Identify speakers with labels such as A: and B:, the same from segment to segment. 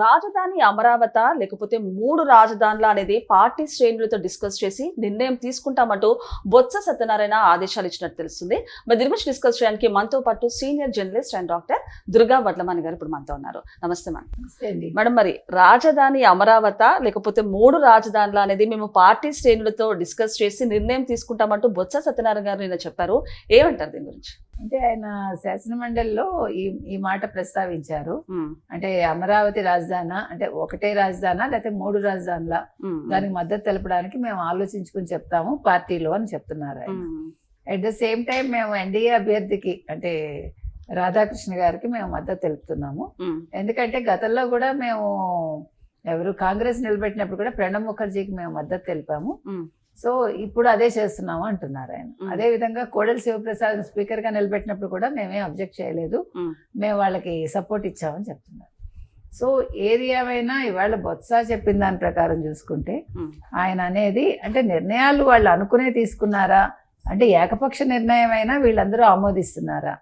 A: రాజధాని అమరావత లేకపోతే 3 రాజధానుల అనేది పార్టీ శ్రేణులతో డిస్కస్ చేసి నిర్ణయం తీసుకుంటామంటూ బొత్స సత్యనారాయణ ఆదేశాలు ఇచ్చినట్టు తెలుస్తుంది. మరి దీని గురించి డిస్కస్ చేయడానికి మనతో పాటు senior journalist and doctor Durga Vadlamani గారు ఇప్పుడు మనతో ఉన్నారు. నమస్తే మేడం. మరి రాజధాని అమరావత లేకపోతే 3 రాజధానుల అనేది మేము పార్టీ శ్రేణులతో డిస్కస్ చేసి నిర్ణయం తీసుకుంటామంటూ బొత్స సత్యనారాయణ గారు నిన్న చెప్పారు. ఏమంటారు దీని గురించి?
B: అంటే ఆయన శాసనమండలిలో ఈ మాట ప్రస్తావించారు. అంటే అమరావతి రాజధాని అంటే ఒకటే రాజధానా లేకపోతే 3 రాజధానుల దానికి మద్దతు తెలపడానికి మేము ఆలోచించుకుని చెప్తాము పార్టీలో అని చెప్తున్నారు ఆయన. అట్ ద సేమ్ టైం మేము ఎన్డీఏ అభ్యర్థికి అంటే రాధాకృష్ణ గారికి మేము మద్దతు తెలుపుతున్నాము. ఎందుకంటే గతంలో కూడా మేము కాంగ్రెస్ నిలబెట్టినప్పుడు కూడా ప్రణబ్ ముఖర్జీకి మేము మద్దతు తెలిపాము. సో ఇప్పుడు అదే చేస్తున్నాము అంటున్నారు ఆయన. అదే విధంగా కోడెల శివప్రసాద్ స్పీకర్ గా నిలబెట్టినప్పుడు కూడా మేమేం అబ్జెక్ట్ చేయలేదు, మేము వాళ్ళకి సపోర్ట్ ఇచ్చామని చెప్తున్నారు. సో ఏది ఏమైనా ఇవాళ బొత్స చెప్పిన దాని ప్రకారం చూసుకుంటే ఆయన అనేది అంటే నిర్ణయాలు వాళ్ళు అనుకునే తీసుకున్నారా అంటే ఏకపక్ష నిర్ణయం అయినా వీళ్ళందరూ ఆమోదిస్తున్నారా,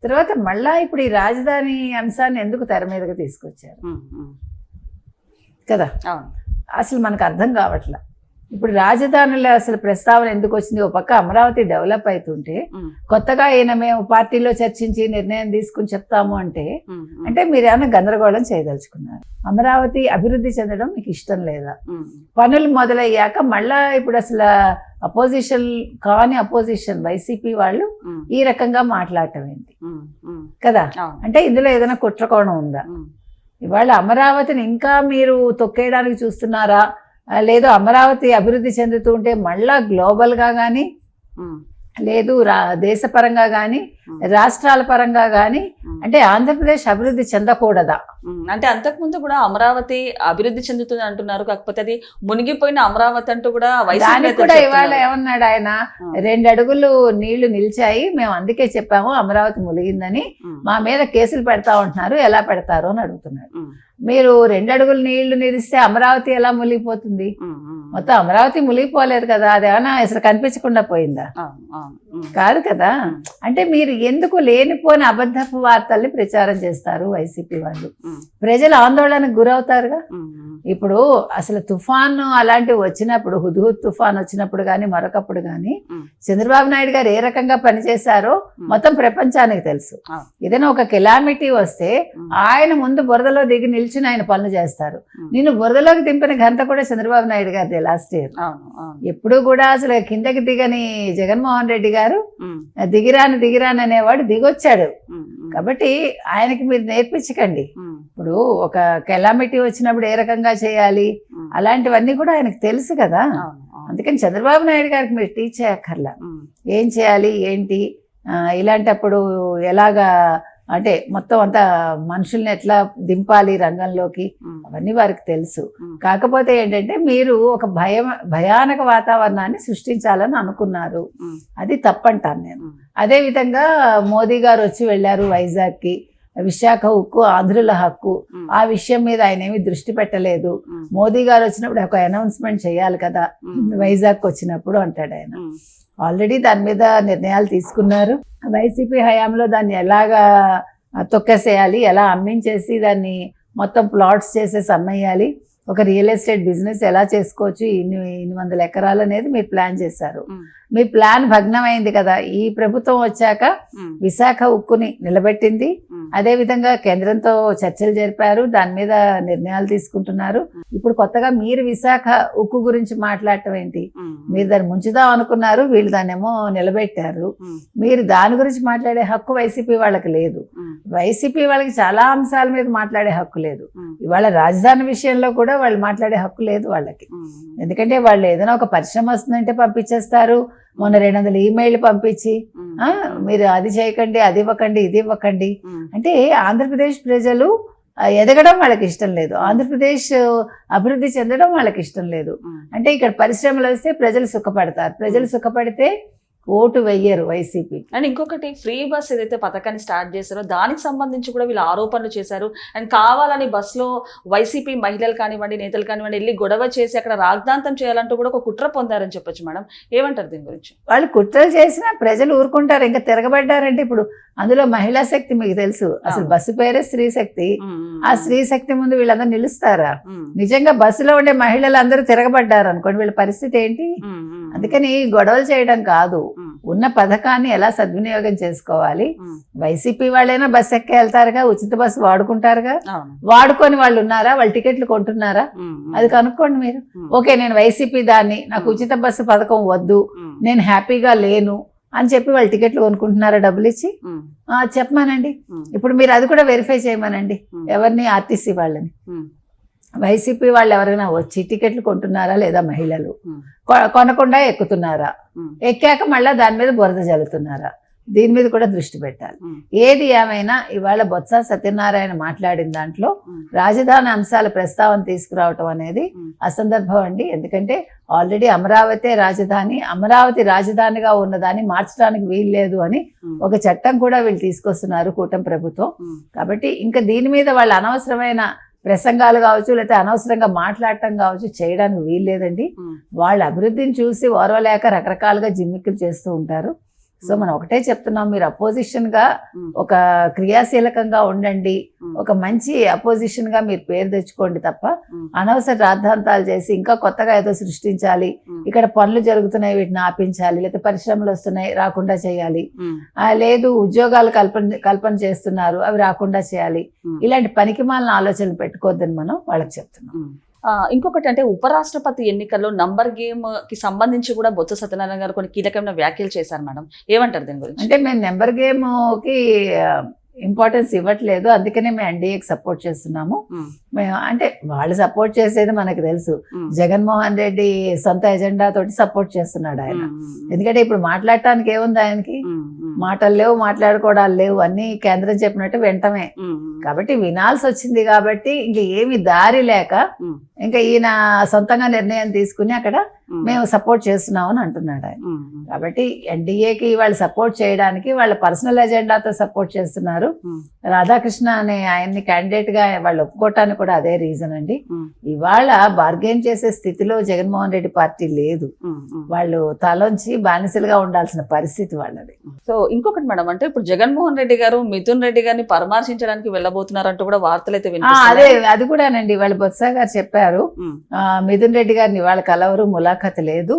B: తర్వాత మళ్ళా ఇప్పుడు ఈ రాజధాని అంశాన్ని ఎందుకు తెర మీదకి తీసుకొచ్చారు కదా, అసలు మనకు అర్థం కావట్లా. ఇప్పుడు రాజధానిలో అసలు ప్రస్తావన ఎందుకు వచ్చింది? ఒక పక్క అమరావతి డెవలప్ అవుతుంటే కొత్తగా ఈయన మేము పార్టీలో చర్చించి నిర్ణయం తీసుకుని చెప్తాము అంటే మీరు ఏమైనా గందరగోళం చేయదలుచుకున్నారు? అమరావతి అభివృద్ధి చెందడం మీకు ఇష్టం లేదా? పనులు మొదలయ్యాక మళ్ళా ఇప్పుడు అసలు అపోజిషన్ వైసీపీ వాళ్ళు ఈ రకంగా మాట్లాడటం ఏంటి కదా? అంటే ఇందులో ఏదైనా కుట్రకోణం ఉందా? ఇవాళ అమరావతిని ఇంకా మీరు తొక్కేయడానికి చూస్తున్నారా, లేదు అమరావతి అభివృద్ధి చెందుతూ ఉంటే మళ్ళా గ్లోబల్గా కానీ లేదు దేశపరంగా కానీ రాష్ట్రాల పరంగా కానీ అంటే ఆంధ్రప్రదేశ్ అభివృద్ధి చెందకూడదా?
A: అంటే అంతకుముందు కూడా అమరావతి అభివృద్ధి చెందుతుంది అంటున్నారు, కాకపోతే అది మునిగిపోయిన అమరావతి అంటూ కూడా
B: దానికి కూడా ఇవాళ ఏమన్నాడు ఆయన, 2 అడుగులు నీళ్లు నిలిచాయి, మేము అందుకే చెప్పాము అమరావతి మునిగిందని, మా మీద కేసులు పెడతా ఉంటున్నారు, ఎలా పెడతారు అని అడుగుతున్నారు. మీరు 2 అడుగులు నీళ్లు నిలిస్తే అమరావతి ఎలా మునిగిపోతుంది? మొత్తం అమరావతి మునిగిపోలేదు కదా, అదేమన్నా అసలు కనిపించకుండా పోయిందా? కాదు కదా. అంటే మీరు ఎందుకు లేనిపోని అబద్ధపు వార్తల్ని ప్రచారం చేస్తారు వైసీపీ వాళ్ళు? ప్రజలు ఆందోళనకు గురవుతారుగా. ఇప్పుడు అసలు తుఫాను అలాంటివి వచ్చినప్పుడు, హుద్హుద్ తుఫాన్ వచ్చినప్పుడు కానీ మరొకప్పుడు కానీ చంద్రబాబు నాయుడు గారు ఏ రకంగా పనిచేశారో మొత్తం ప్రపంచానికి తెలుసు. ఏదైనా ఒక కెలామిటీ వస్తే ఆయన ముందు బురదలో దిగి నిల్చుని ఆయన పనులు చేస్తారు. నేను బురదలోకి దింపిన ఘనత కూడా చంద్రబాబు నాయుడు గారిది లాస్ట్ ఇయర్. ఎప్పుడు కూడా అసలు కిందకి దిగని జగన్మోహన్ రెడ్డి గారు దిగిరాను అనేవాడు దిగొచ్చాడు. కాబట్టి ఆయనకి మీరు నేర్పించకండి. ఇప్పుడు ఒక కెలామిటీ వచ్చినప్పుడు ఏ రకంగా చేయాలి అలాంటివన్నీ కూడా ఆయనకు తెలుసు కదా. అందుకని చంద్రబాబు నాయుడు గారికి మీరు టీచ్ చేయక్కర్లా, ఏం చేయాలి ఏంటి, ఇలాంటప్పుడు ఎలాగా అంటే మొత్తం అంతా మనుషుల్ని ఎట్లా దింపాలి రంగంలోకి అవన్నీ వారికి తెలుసు. కాకపోతే ఏంటంటే మీరు ఒక భయానక వాతావరణాన్ని సృష్టించాలని అనుకున్నారు, అది తప్పంటాను నేను. అదే విధంగా మోదీ గారు వచ్చి వెళ్ళారు వైజాగ్కి, విశాఖ ఉక్కు ఆంధ్రుల హక్కు, ఆ విషయం మీద ఆయన ఏమి దృష్టి పెట్టలేదు. మోదీ గారు వచ్చినప్పుడు ఒక అనౌన్స్మెంట్ చేయాలి కదా వైజాగ్ వచ్చినప్పుడు అంటాడు ఆయన. ఆల్రెడీ దాని మీద నిర్ణయాలు తీసుకున్నారు. వైసీపీ హయాంలో దాన్ని ఎలాగా తొక్కేసేయాలి, ఎలా అమ్మించేసి దాన్ని మొత్తం ప్లాట్స్ చేసేసి అమ్మేయాలి, ఒక రియల్ ఎస్టేట్ బిజినెస్ ఎలా చేసుకోవచ్చు, ఇన్ని వందల ఎకరాలు అనేది మీరు ప్లాన్ చేశారు. మీ ప్లాన్ భగ్నమైంది కదా. ఈ ప్రభుత్వం వచ్చాక విశాఖ ఉక్కుని నిలబెట్టింది, అదే విధంగా కేంద్రంతో చర్చలు జరిపారు, దాని మీద నిర్ణయాలు తీసుకుంటున్నారు. ఇప్పుడు కొత్తగా మీరు విశాఖ ఉక్కు గురించి మాట్లాడటం ఏంటి? మీరు దాన్ని ముంచుదాం అనుకున్నారు, వీళ్ళు దాన్నేమో నిలబెట్టారు. మీరు దాని గురించి మాట్లాడే హక్కు వైసీపీ వాళ్ళకి లేదు. వైసీపీ వాళ్ళకి చాలా అంశాల మీద మాట్లాడే హక్కు లేదు. ఇవాళ రాజధాని విషయంలో కూడా వాళ్ళు మాట్లాడే హక్కు లేదు వాళ్ళకి. ఎందుకంటే వాళ్ళు ఏదైనా ఒక పరిశ్రమ వస్తుందంటే పంపించేస్తారు. మొన్న 200 ఈమెయిల్ పంపించి మీరు అది చేయకండి, అది ఇవ్వకండి, ఇది ఇవ్వకండి అంటే ఆంధ్రప్రదేశ్ ప్రజలు ఎదగడం వాళ్ళకి ఇష్టం లేదు, ఆంధ్రప్రదేశ్ అభివృద్ధి చెందడం వాళ్ళకి ఇష్టం లేదు. అంటే ఇక్కడ పరిశ్రమలు వస్తే ప్రజలు సుఖపడతారు, ప్రజలు సుఖపడితే ఓటు వెయ్యరు వైసీపీ.
A: అండ్ ఇంకొకటి ఫ్రీ బస్ ఏదైతే పథకాన్ని స్టార్ట్ చేశారో దానికి సంబంధించి కూడా వీళ్ళు ఆరోపణలు చేశారు. అండ్ కావాలని బస్సులో వైసీపీ మహిళలు కానివ్వండి, నేతలు కానివ్వండి వెళ్ళి గొడవ చేసి అక్కడ రాగ్దాంతం చేయాలంటూ కూడా ఒక కుట్ర పొందారని చెప్పొచ్చు మేడం. ఏమంటారు దీని గురించి?
B: వాళ్ళు కుట్రలు చేసినా ప్రజలు ఊరుకుంటారు, ఇంకా తిరగబడ్డారంటే ఇప్పుడు అందులో మహిళా శక్తి మీకు తెలుసు, అసలు బస్సు పేరే స్త్రీ శక్తి. ఆ స్త్రీ శక్తి ముందు వీళ్ళందరూ నిలుస్తారా? నిజంగా బస్సులో ఉండే మహిళలు అందరూ తిరగబడ్డారు అనుకోండి, వీళ్ళ పరిస్థితి ఏంటి? అందుకని గొడవలు చేయడం కాదు, ఉన్న పథకాన్ని ఎలా సద్వినియోగం చేసుకోవాలి. వైసీపీ వాళ్ళైనా బస్సు ఎక్కి వెళ్తారుగా, ఉచిత బస్సు వాడుకుంటారుగా, వాడుకొని వాళ్ళు ఉన్నారా? వాళ్ళు టికెట్లు కొంటున్నారా? అది కనుక్కోండి మీరు. ఓకే, నేను వైసీపీ దాన్ని, నాకు ఉచిత బస్సు పథకం వద్దు, నేను హ్యాపీగా లేను అని చెప్పి వాళ్ళు టికెట్లు కొనుక్కుంటున్నారా డబ్బులు ఇచ్చి? చెప్పమానండి. ఇప్పుడు మీరు అది కూడా వెరిఫై చేయమనండి, ఎవరిని? ఆర్టీసీ వాళ్ళని. వైసీపీ వాళ్ళు ఎవరైనా వచ్చి టికెట్లు కొంటున్నారా లేదా? మహిళలు కొనకుండా ఎక్కుతున్నారా? ఎక్కాక మళ్ళీ దాని మీద బురద జల్లుతున్నారా? దీని మీద కూడా దృష్టి పెట్టాలి. ఏది ఏమైనా ఇవాళ బొత్స సత్యనారాయణ మాట్లాడిన దాంట్లో రాజధాని అంశాల ప్రస్తావన తీసుకురావటం అనేది అసందర్భం అండి. ఎందుకంటే ఆల్రెడీ అమరావతి రాజధాని, అమరావతి రాజధానిగా ఉన్నదాన్ని మార్చడానికి వీల్లేదు అని ఒక చట్టం కూడా వీళ్ళు తీసుకొస్తున్నారు కూటమి ప్రభుత్వం. కాబట్టి ఇంకా దీని మీద వాళ్ళు అనవసరమైన ప్రసంగాలు కావచ్చు, లేకపోతే అనవసరంగా మాట్లాడటం కావచ్చు చేయడానికి వీల్లేదండి. వాళ్ళ అభివృద్ధిని చూసి ఓర్వలేక రకరకాలుగా జిమ్మిక్కులు చేస్తూ ఉంటారు. సో మనం ఒకటే చెప్తున్నాం, మీరు అపోజిషన్ గా ఒక క్రియాశీలకంగా ఉండండి, ఒక మంచి అపోజిషన్ గా మీరు పేరు తెచ్చుకోండి తప్ప అనవసర రాద్ధాంతాలు చేసి ఇంకా కొత్తగా ఏదో సృష్టించాలి, ఇక్కడ పనులు జరుగుతున్నాయి వీటిని ఆపించాలి, లేకపోతే పరిశ్రమలు వస్తున్నాయి రాకుండా చేయాలి, లేదు ఉద్యోగాలు కల్పన చేస్తున్నారు అవి రాకుండా చేయాలి, ఇలాంటి పనికిమాలిన ఆలోచనలు పెట్టుకోవద్దని మనం వాళ్ళకి చెప్తున్నాం.
A: ఇంకొకటి అంటే ఉపరాష్ట్రపతి ఎన్నికల్లో నంబర్ గేమ్ కి సంబంధించి కూడా బొత్స సత్యనారాయణ గారు కొన్ని కీలకమైన వ్యాఖ్యలు చేశారు మేడం, ఏమంటారు దీని గురించి?
B: అంటే మేము నెంబర్ గేమ్ కి ఇంపార్టెన్స్ ఇవ్వట్లేదు, అందుకనే మేము ఎన్డీఏకి సపోర్ట్ చేస్తున్నాము. మేము అంటే వాళ్ళు సపోర్ట్ చేసేది మనకు తెలుసు, జగన్మోహన్ రెడ్డి సొంత ఎజెండా తోటి సపోర్ట్ చేస్తున్నాడు ఆయన. ఎందుకంటే ఇప్పుడు మాట్లాడటానికి ఏముంది ఆయనకి? మాటలు లేవు, మాట్లాడుకోవడాలు లేవు, అన్ని కేంద్రం చెప్పినట్టు వెంటనే. కాబట్టి వినాల్సి వచ్చింది కాబట్టి ఇంక ఏమి దారి లేక ఇంకా ఈయన సొంతంగా నిర్ణయం తీసుకుని అక్కడ మేము సపోర్ట్ చేస్తున్నాం అని అంటున్నాడు ఆయన. కాబట్టి ఎన్డీఏకి వాళ్ళు సపోర్ట్ చేయడానికి వాళ్ళ పర్సనల్ ఎజెండాతో సపోర్ట్ చేస్తున్నారు. రాధాకృష్ణ అనే ఆయన్ని క్యాండిడేట్ గా వాళ్ళు ఒప్పుకోవటానికి కూడా అదే రీజన్ అండి. ఇవాళ బార్గెన్ చేసే స్థితిలో జగన్మోహన్ రెడ్డి పార్టీ లేదు, వాళ్ళు తలోంచి బానిసలుగా ఉండాల్సిన పరిస్థితి వాళ్ళది.
A: సో ఇంకొకటి మేడం, అంటే ఇప్పుడు జగన్మోహన్ రెడ్డి గారు మిథున్ రెడ్డి గారిని పరామర్శించడానికి వెళ్ళబోతున్నారంటూ కూడా వార్తలు అయితే
B: అదే అది కూడానండి. వాళ్ళు బొత్స గారు చెప్పారు, మిథున్ రెడ్డి గారిని వాళ్ళ కలవరు, ములాఖత్ లేదు,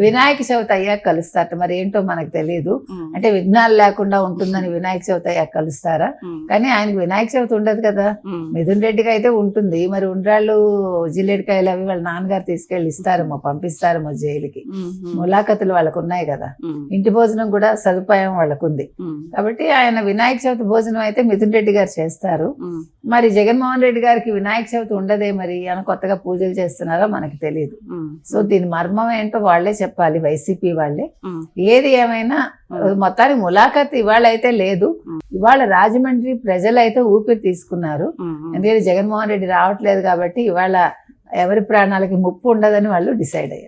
B: వినాయక చవితి అయ్యాక కలుస్తారట. మరి ఏంటో మనకు తెలియదు, అంటే విఘ్నాలు లేకుండా ఉంటుందని వినాయక చవితి అయ్యాక కలుస్తారా? కానీ ఆయనకు వినాయక చవితి ఉండదు కదా, మిథున్ రెడ్డికి అయితే ఉంటుంది. మరి ఉండ్రాళ్ళు జిల్లేడికాయలు అవి వాళ్ళ నాన్నగారు తీసుకెళ్ళి ఇస్తారేమో, పంపిస్తారేమో జైలుకి. ములాఖతులు వాళ్ళకు ఉన్నాయి కదా, ఇంటి భోజనం కూడా సదుపాయం వాళ్ళకు ఉంది. కాబట్టి ఆయన వినాయక చవితి భోజనం అయితే మిథున్ రెడ్డి గారు చేస్తారు. మరి జగన్మోహన్ రెడ్డి గారికి వినాయక చవితి ఉండదే, మరి ఆయన కొత్తగా పూజలు చేస్తున్నారో మనకి తెలియదు. సో దీని మర్మం ఏంటో వాళ్ళే చెప్పాలి, వైసీపీ వాళ్ళే. ఏది ఏమైనా మొత్తానికి ములాఖత్ ఇవాళ అయితే లేదు. ఇవాళ రాజమండ్రి ప్రజలైతే ఊపిరి తీసుకున్నారు, ఎందుకంటే జగన్మోహన్ రెడ్డి రావట్లేదు కాబట్టి ఇవాళ ఎవరి ప్రాణాలకి ముప్పు ఉండదని వాళ్ళు డిసైడ్ అయ్యారు.